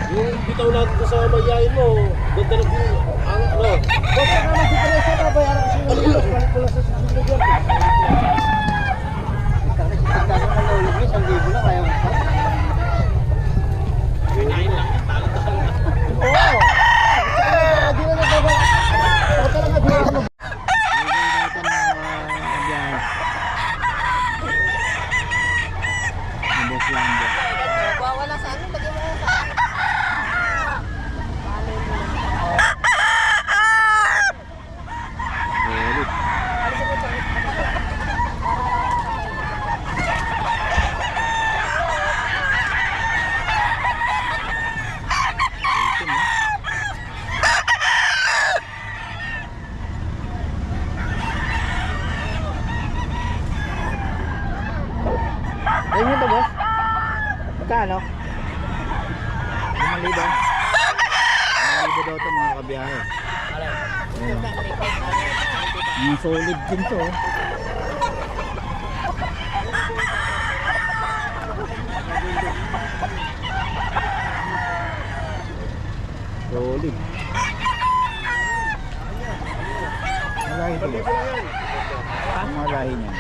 Yung bitaw natin sa mayayin mo, ganda na po. Ano? Boss, ano na diferensya na bayaran ko sa inyo? Balik ko lang sa susunod yan. Pagka ka nalulog niya, 1,000 na kaya mo pa. Oo! Di na nagbagal. Ako talaga di ako. Wala sa akin, lagyan mo ko sa akin. Ayun yun to, boss. Magkano? 5,000. 5,000 daw ito mga kabiyahe. Ayan. Mga solid din to. Solid. Malahi ito, boss. Malahi niya.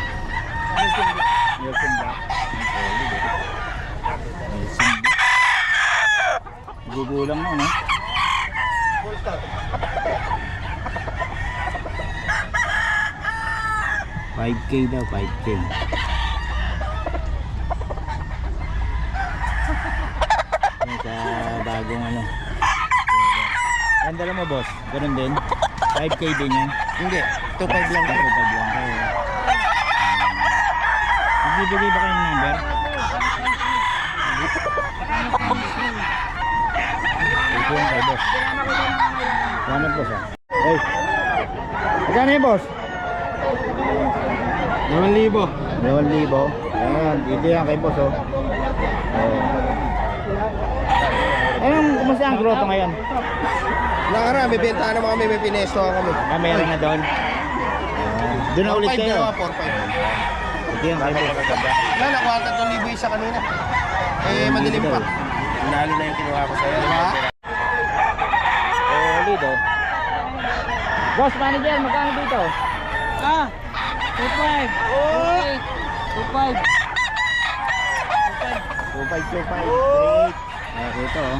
Nelson Black. Solid eh. Nelson Black. Gugulang mo, no? 5K daw, 5K. Yan sa bagong ano. Yan dala mo, boss. Ganun din. 5K din yan. Hindi, 2.5 lang. 2.5 lang. Nagbibigay ba kayo ng number? Ito yung kay boss. Salamat, boss, ha. Hey. Magkano yung boss? 2,000. 2,000. Ayan, dito yan kay boss, oh. Anong, kumusta ang grotto ngayon? Nakarami, benta na mga may pinesto kami. Meron na doon. Doon na ulit kayo. 4.5. Ito yan kay boss. Wala, nakuha 3,000 isa kanina. Eh, madilim pa. Nalo na yung kinuha ko sa'yo. Diba? Solid, oh. Boss, manager, magkano dito? 2.5. 2.5. 2.5. 3.8. Ito, oh.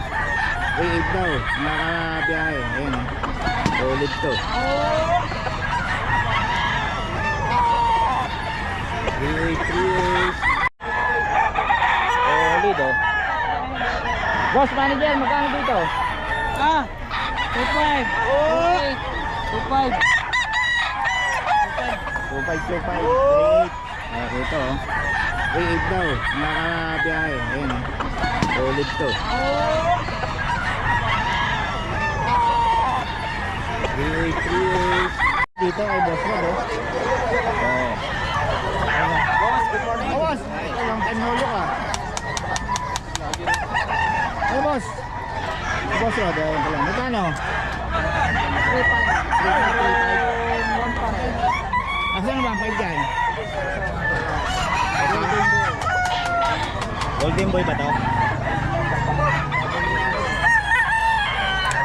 3.8 daw. Nakakabiyahe. Ayun, oh. Solid to. 3.8. Solid, oh. Boss, manager, magkano dito? 2.5. 2.5. 2.5. 3.8. Ito, oh. 3.8 daw. Nakakabiyahe. Ayun, oh. Solid to. 3.8. Dito kay boss mo, oh. Boss, good morning. Boss, long time no look, ah. Hey, boss. Boss, oh, dahil pa lang. Magkano? 3.5. Asan ba ang 5 dyan? Golden boy ba to?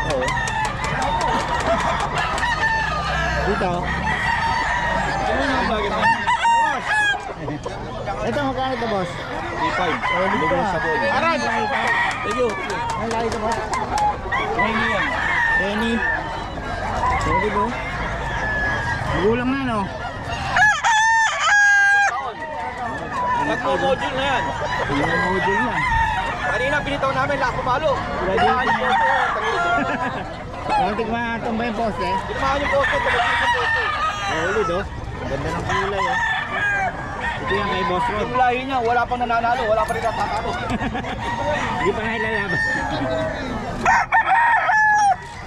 Oo. Dito. Ito, magkano ito, boss? 3.5. Oh, dito Sa ball. Aray! Thank you. Ang laki ito, boss? Hindi yan. Penny. Sorry, bro. Magulang na, no? Nagpo-module na yan. Yung module na. Kanina pinitaw namin, lahat pumalo. Kontik matumba yung poste. Timahan yung poste, tumagin yung poste. Solid, oh. Ganda ng kulay, oh. Ito yan kay Boss Rod. Yung lahi niya, wala pang nananalo, wala pa rin natatalo. Hindi pa nga ilalaban.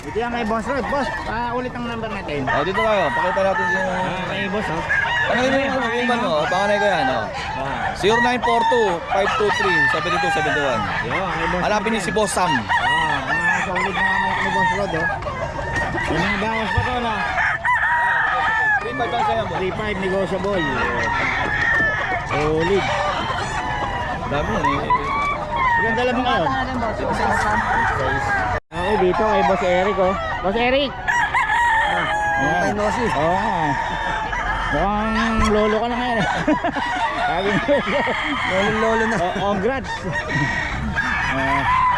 Ito yan kay Boss Rod. Boss, ulit ang number natin. O, dito kayo, pakita natin yung... Kay Boss, oh. Ano yung iban mo? Panganay ko yan, o. 0942-523-7271. Yo, kay Boss Hanapin niyo si Boss Sam. Mga solid na mga kay Boss Rod, oh. Yung mga bawas pa to, no? 3.5 lang sa'yo, boss. 3.5 negotiable. Solid. Dami yan, eh. Sige, Maganda lang mga yun. Okay, dito kay Boss Eric oh. Boss Eric! Ayan. Oo nga. Mukhang lolo ka na ngayon. Sabi mo, lolo na. Congrats.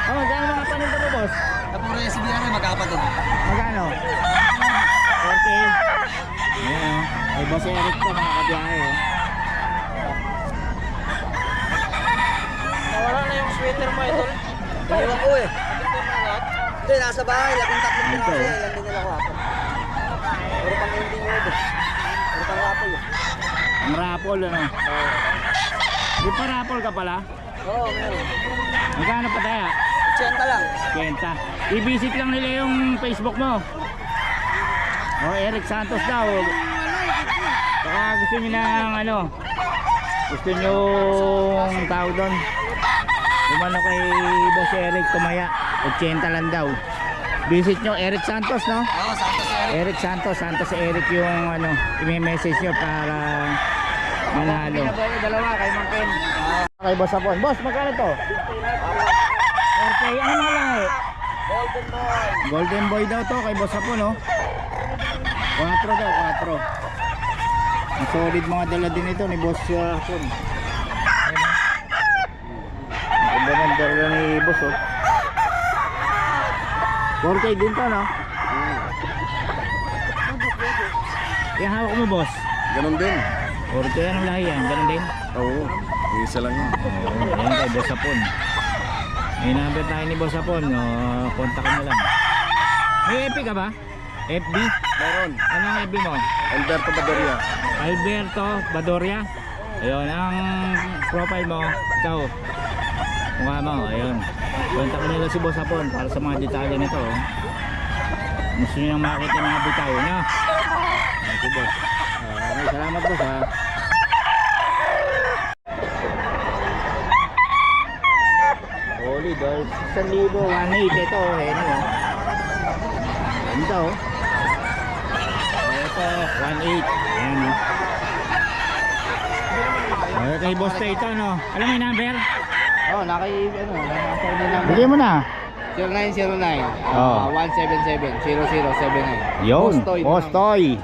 Magkano mga paninda mo, boss? Kapuro yung sibiran na magkakapatid. Magkano? 40. Ayan o. Ay, Boss Eric po, mga kabiyahe o. Nawala na yung sweater mo, idol. Ewan ko eh. Hindi, nasa bahay. Labing tatlong pinaso eh. Ilan din nila ko ako. Puro pang hindi nyo ito. Puro pang rapol eh. Ang rapol ano? Di pa rapol ka pala? Oo, meron. Magkano pa tayo? 80 lang. Kwenta. I-visit lang nila yung Facebook mo. Oh, Eric Santos daw. Baka gusto nyo ng ano, gusto nyo tao doon. Umano kay Boss Eric tumaya. 80 lang daw. Visit nyo Eric Santos, no? Oo, Santos Eric. Eric Santos, Santos Eric yung ano, i-message nyo para manalo. Dalawa kay Mangken. Kay Boss Apon. Boss, magkano to? Okay, ano nga lang eh? Golden Boy. Golden Boy daw to kay Boss Apon, no? 4 daw, 4. Ang solid mga dala din ito ni Boss Apon. Ang ganda ng dala ni Boss, oh. 4K din to, no? Yung hawak mo, Boss? Ganon din. 4K, anong lahi yan? Ganun din? Oo. Isa lang yun. Ayan kay Boss Apon. May number tayo ni Boss Apon. Kontakin mo lang. May FB ka ba? FB? Meron. Anong FB mo? Alberto Badoria. Alberto Badoria. Ayun, ang profile mo. Ikaw. Mukha mo. Ayun. Kontakin nila si Boss Apon para sa mga detalye nito. Gusto nyo nang makita yung mga bitaw. No? Ayan si Boss. Salamat Boss ha. Holy dolls, 1,000, 1,800 ito, ano oh. Ito oh. Ito, 1,800. Ayan oh. Kay Boss tayo ito, no? Alam mo yung number? Oo, nasa inyo lang. Bigay mo na. 0909 Oo. 177-0079. Yun, Postoy. Postoy.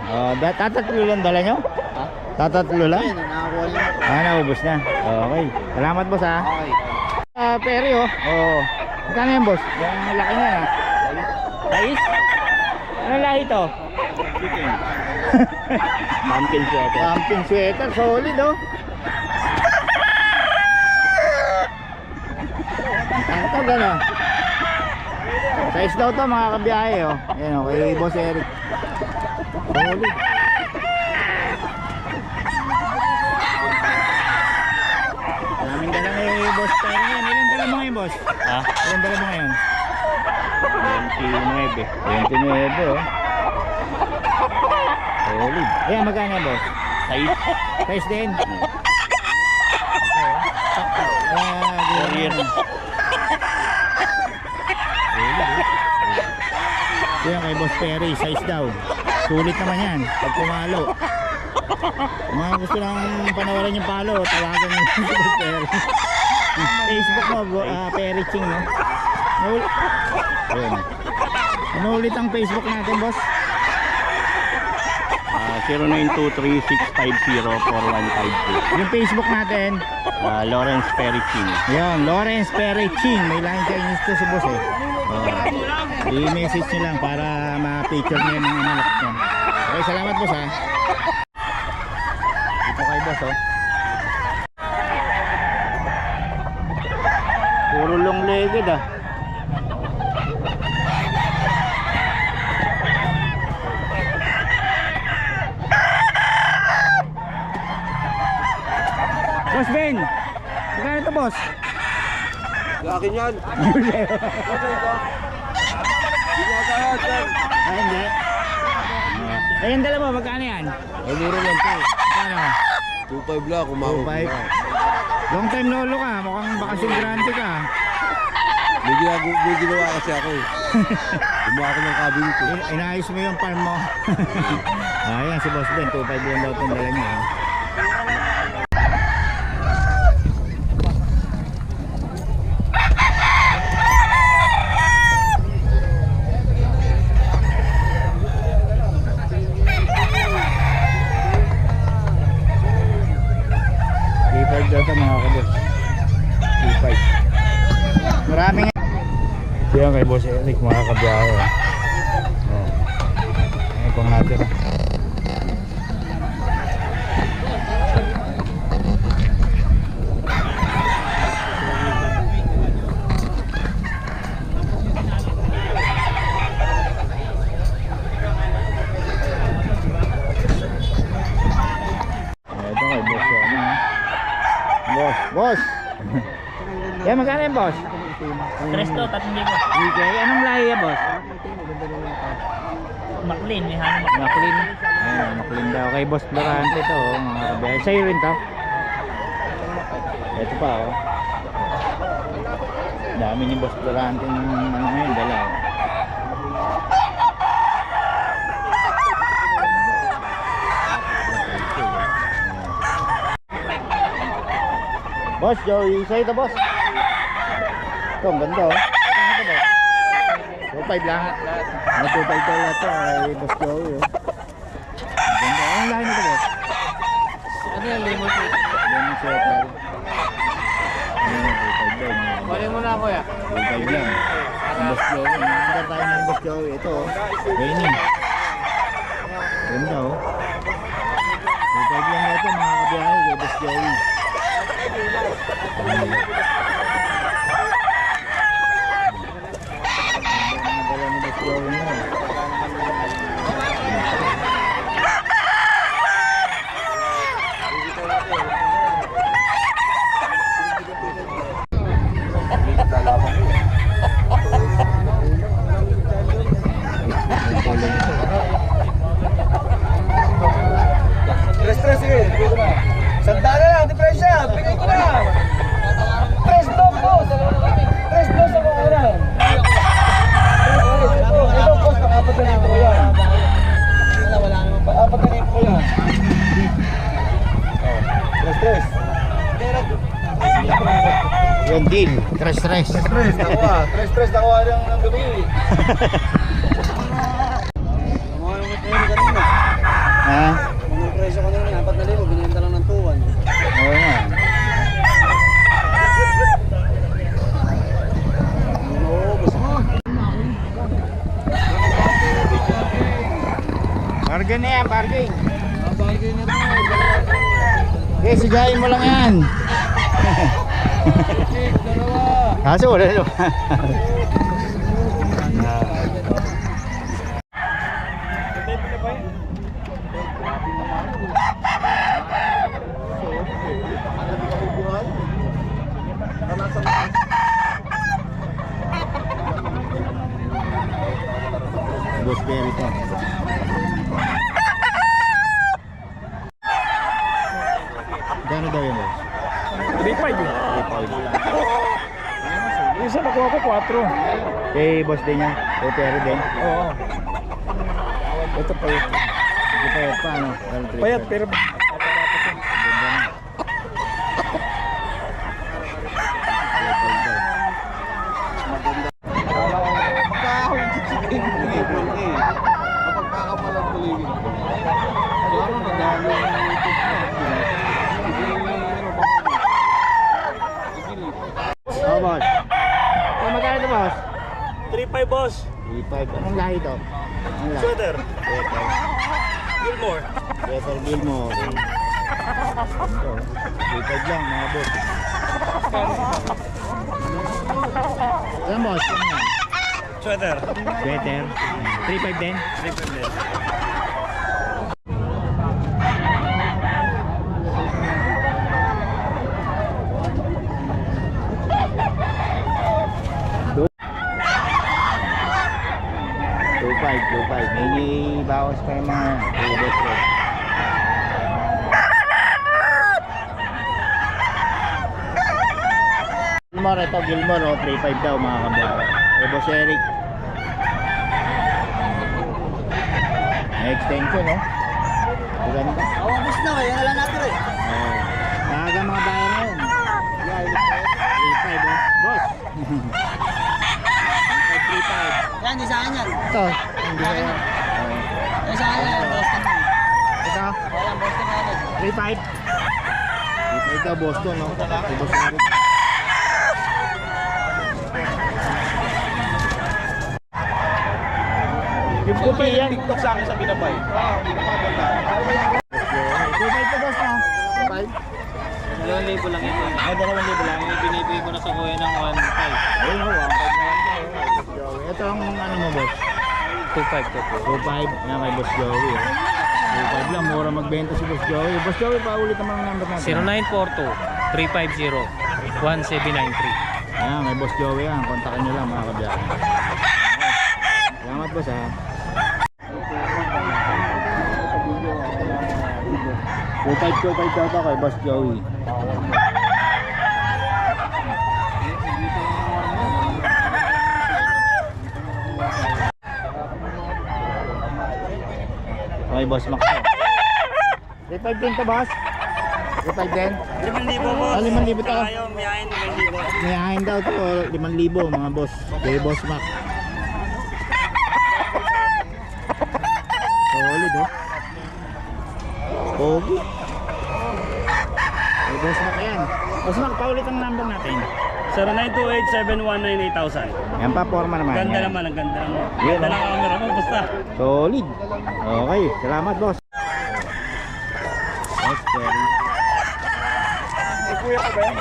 Tatatlo lang dala nyo? Ha? Tatatlo lang? Ayun, nakakuha lang. Naubos na. Okay. Salamat boss ha. Okay. Peri oh. Oo. Magkano yan boss? Yung laki niya ha. Sais? Ano lahi ito? Pumpkin sweater. Pumpkin sweater. Solid oh. Tantog ano? Size daw to mga kabiyahe oh. Ayan oh. Kay Boss Eric. Solid. Maraming dala kay Boss Terry ngayon. Ilan dala mo ngayon, boss? Ha? Ilan dala mo ngayon? 29 oh. Solid. Ayan, magkano yan, boss? Size din? Courier. Ayan kay Boss Terry, size daw. Sulit naman yan, pag pumalo. Kung mga gusto lang panawaran yung palo, tawagan nyo si Boss Terry. Facebook mo, Perry Ching, no? Ayan. Ano ulit ang Facebook natin, boss? 0923-650-4152. Yung Facebook natin? Lawrence Perry King. Ayan, Lawrence Perry Ching. May line Chinese to si boss eh. I-message nyo lang para ma-picture nyo yung mga anak nyo. Okay, salamat boss ha. Dito kay boss oh. Puro long legged ah. Boss Ben, magkano ito boss? Akin yan. Ah, hindi. Ayun dala mo, magkano yan? Ay, mura lang po. Magkano? 2.5 lang, kumahog. 2.5. Long time lolo ka, mukhang bakasyon grande ka. May ginawa kasi ako eh. Gumawa ako ng cabin ko. Inayos mo yung farm mo. Ayan si Boss Ben, 2.5 lang daw itong dala niya. Maraming. Yan kay Boss Eric, mga kabiyahe. Oh. Ay, pang natira. Ito kay Boss yan. Boss! Yan, magkano yan, Boss? 3 to, 3,000. Okay, anong lahi yan, Boss? Maclean, may hanong Maclean. Ayan, Maclean daw. Kay Boss Florante to, oh, mga kabiyahe. Sa'yo rin to? Ito pa, oh. Dami ni Boss Florante ng ano ngayon, dala, oh. Boss, Joey, sa'yo to, Boss. Ito, ang ganda, oh. Ano ito, Boss? 2.5 lang. Ano 2.5 daw lahat to, ay Boss Joey, oh. Ang ganda. Anong lahi nito, Boss? Ano yung lemon cake? Lemon sweater. Ayan, 2.5 daw. Kunin mo na, kuya. 2.5 lang. Ang Boss Joey. Ang ganda tayo ng Boss Joey. Ito, oh. Raining. Ganda, oh. 2.5 lang ito, mga kabiyahe, kay Boss Joey. Tres, sige. Sandala lang, di presya. Bigay ko na. 3 dos, boss. 3 dos ako oran. Ito, boss, pang-apat na ko yan. Wala naman pa. Apat na ko yan. 3. Yung deal, tres. 3 nakuha. 3 nakuha lang ng gabi. Mga yung materi kanina. Ha? Ang presyo kanina, 4,000, binenta lang ng 2,1. Oo nga. Bargain na yan, bargain. Bagay na to. Okay, sigayin mo lang yan. Dalawa. Kaso wala naman. Boss Berry to. Gano'n daw yun, boss? 3,500 eh. 3.5. Yung isa nakuha ko 4. Kay boss din niya? O Terry din? Oo. Ito pa yun. Hindi payat pa, ano? Payat pero Oh, boss. So, magkano ito, boss? 3,500 boss. 3.5. Anong lahi ito? Anong lahi? Sweater. Sweater. Gilmore. Sweater Gilmore. Ito. 3.5 lang, mga boss. Ayan, boss. Ano yan? Sweater. Sweater. 3.5 din? 3,500 din. May bawas pa yung mga ubos ko. Gilmore, ito Gilmore, 3.5 daw mga kabayo. Boss Eric. May extension, no? Maganda. Awang na, kaya lang natin eh. Talaga mga bayan na yun. 3.5, oh. Boss. 3.5. Yan, di sa akin yan. Ito. Hindi ko yan. Di sa akin yan, Boston. Ito. Walang Boston na yan. 3.5. 3.5 daw Boston, no? Si Boss Eric. Yung puti yan. TikTok sa akin sa Binabay. 2.5 to boss na. 2,000 lang ito. Ay, 2,000 lang. May binibigay ko na sa kuya ng 1,500. Ayun o, 1.5 na lang tayo. Ito ang ano mo boss? 2,500 to po. 2.5. Yan kay Boss Joey. 2.5 lang, mura magbenta si Boss Joey. Boss Joey, paulit naman ang number natin. 0942-350-1793. Ayan, may Boss Joey yan. Kontakin nyo lang mga kabiyakan. Salamat boss ha. 2.5 daw to kay Boss Joey. Okay, Boss Max. 3.5 din to, boss. 3.5 din. 5,000 boss. Ah, 5,000 to. Tayo, miyahin 5,000. Ngayahin daw to, 5,000 mga boss. Kay Boss Max. Solid oh. Pogi. Kay Boss Max yan. Boss Max, paulit ang number natin. 0928-719-8000. Yan pa, forma naman. Ganda Yan. naman, ang ganda naman. Yan, Ganda oh. ng camera mo, basta. Solid. Okay, salamat boss. Yes, Jerry. Kuya ka ba yan?